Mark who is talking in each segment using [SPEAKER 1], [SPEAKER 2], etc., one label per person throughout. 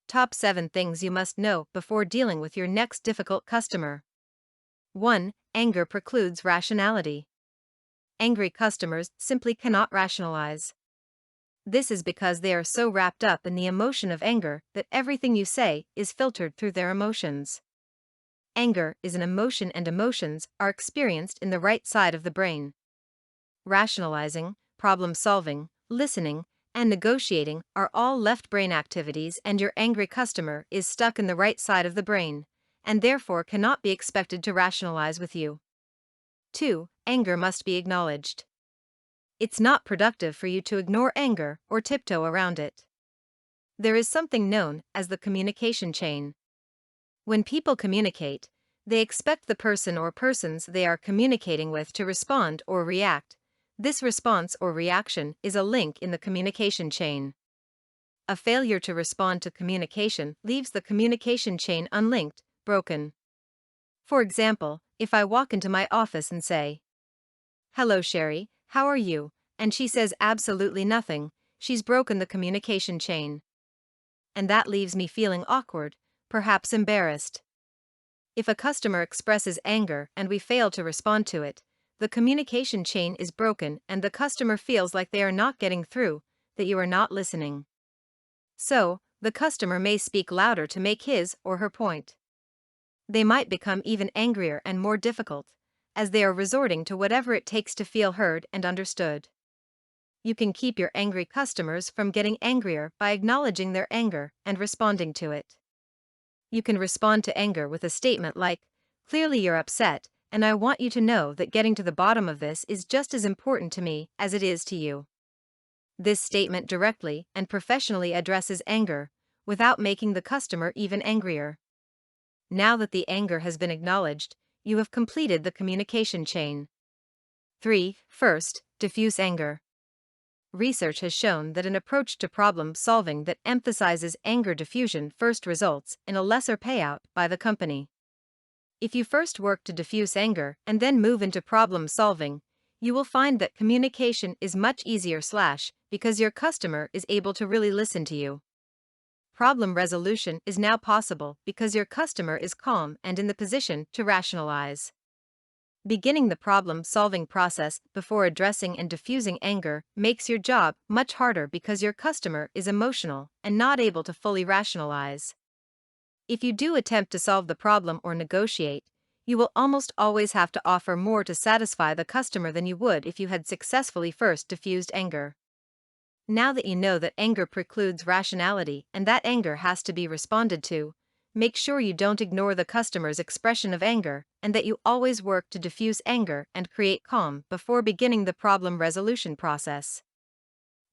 [SPEAKER 1] Top 7 things you must know before dealing with your next difficult customer. 1. Anger precludes rationality. Angry customers simply cannot rationalize. This is because they are so wrapped up in the emotion of anger that everything you say is filtered through their emotions. Anger is an emotion, and emotions are experienced in the right side of the brain. Rationalizing, problem solving, listening, and negotiating are all left brain activities, and your angry customer is stuck in the right side of the brain, and therefore cannot be expected to rationalize with you. 2. Anger must be acknowledged. It's not productive for you to ignore anger or tiptoe around it. There is something known as the communication chain. When people communicate, they expect the person or persons they are communicating with to respond or react. This response or reaction is a link in the communication chain. A failure to respond to communication leaves the communication chain unlinked, broken. For example, if I walk into my office and say, "Hello Sherry, how are you?" and she says absolutely nothing, she's broken the communication chain. And that leaves me feeling awkward, perhaps embarrassed. If a customer expresses anger and we fail to respond to it, the communication chain is broken and the customer feels like they are not getting through, that you are not listening. So, the customer may speak louder to make his or her point. They might become even angrier and more difficult, as they are resorting to whatever it takes to feel heard and understood. You can keep your angry customers from getting angrier by acknowledging their anger and responding to it. You can respond to anger with a statement like, "Clearly you're upset, and I want you to know that getting to the bottom of this is just as important to me as it is to you." This statement directly and professionally addresses anger, without making the customer even angrier. Now that the anger has been acknowledged, you have completed the communication chain. 3. First, diffuse anger. Research has shown that an approach to problem solving that emphasizes anger diffusion first results in a lesser payout by the company. If you first work to diffuse anger and then move into problem solving, you will find that communication is much easier because your customer is able to really listen to you. Problem resolution is now possible because your customer is calm and in the position to rationalize. Beginning the problem-solving process before addressing and diffusing anger makes your job much harder because your customer is emotional and not able to fully rationalize. If you do attempt to solve the problem or negotiate, you will almost always have to offer more to satisfy the customer than you would if you had successfully first diffused anger. Now that you know that anger precludes rationality and that anger has to be responded to, make sure you don't ignore the customer's expression of anger and that you always work to diffuse anger and create calm before beginning the problem resolution process.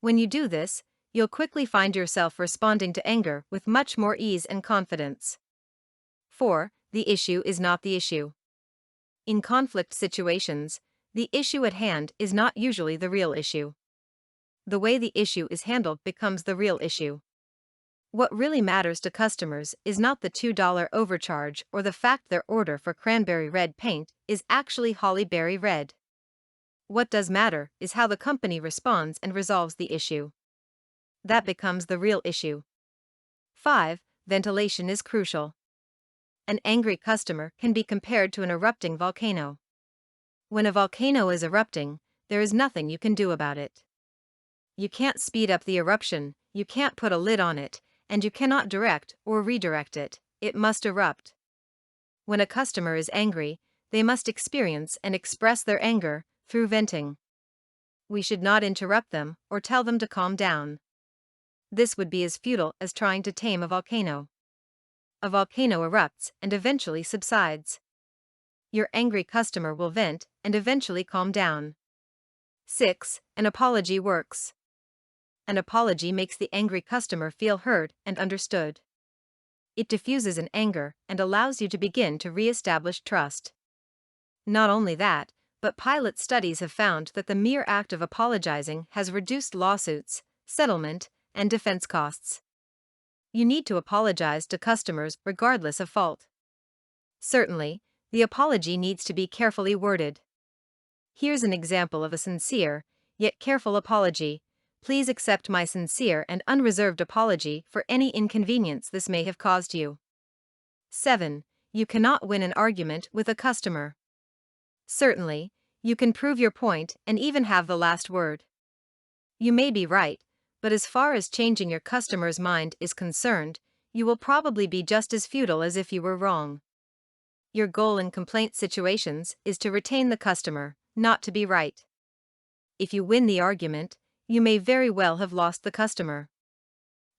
[SPEAKER 1] When you do this, you'll quickly find yourself responding to anger with much more ease and confidence. 4. The issue is not the issue. In conflict situations, the issue at hand is not usually the real issue. The way the issue is handled becomes the real issue. What really matters to customers is not the $2 overcharge or the fact their order for cranberry red paint is actually holly berry red. What does matter is how the company responds and resolves the issue. That becomes the real issue. 5. Ventilation is crucial. An angry customer can be compared to an erupting volcano. When a volcano is erupting, there is nothing you can do about it. You can't speed up the eruption, you can't put a lid on it, and you cannot direct or redirect it, it must erupt. When a customer is angry, they must experience and express their anger through venting. We should not interrupt them or tell them to calm down. This would be as futile as trying to tame a volcano. A volcano erupts and eventually subsides. Your angry customer will vent and eventually calm down. 6. An apology works. An apology makes the angry customer feel heard and understood. It diffuses an anger and allows you to begin to re-establish trust. Not only that, but pilot studies have found that the mere act of apologizing has reduced lawsuits, settlement, and defense costs. You need to apologize to customers regardless of fault. Certainly, the apology needs to be carefully worded. Here's an example of a sincere, yet careful apology. Please accept my sincere and unreserved apology for any inconvenience this may have caused you. 7. You cannot win an argument with a customer. Certainly, you can prove your point and even have the last word. You may be right, but as far as changing your customer's mind is concerned, you will probably be just as futile as if you were wrong. Your goal in complaint situations is to retain the customer, not to be right. If you win the argument, you may very well have lost the customer.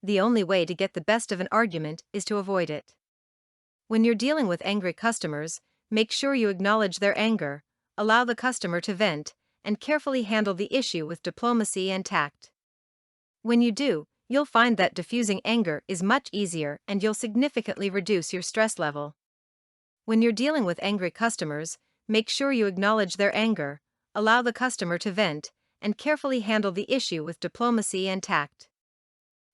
[SPEAKER 1] The only way to get the best of an argument is to avoid it. When you're dealing with angry customers, make sure you acknowledge their anger, allow the customer to vent, and carefully handle the issue with diplomacy and tact. When you do, you'll find that diffusing anger is much easier and you'll significantly reduce your stress level. When you're dealing with angry customers, make sure you acknowledge their anger, allow the customer to vent, and carefully handle the issue with diplomacy and tact.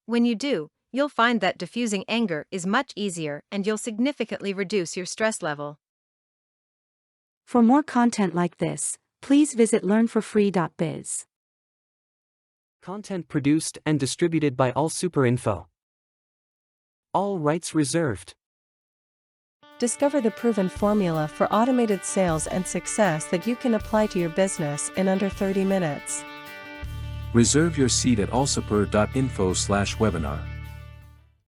[SPEAKER 1] When you do, you'll find that diffusing anger is much easier and you'll significantly reduce your stress level.
[SPEAKER 2] For more content like this, please visit learnforfree.biz.
[SPEAKER 3] Content produced and distributed by AllSuperInfo. All rights reserved.
[SPEAKER 4] Discover the proven formula for automated sales and success that you can apply to your business in under 30 minutes.
[SPEAKER 5] Reserve your seat at allsuper.info/webinar.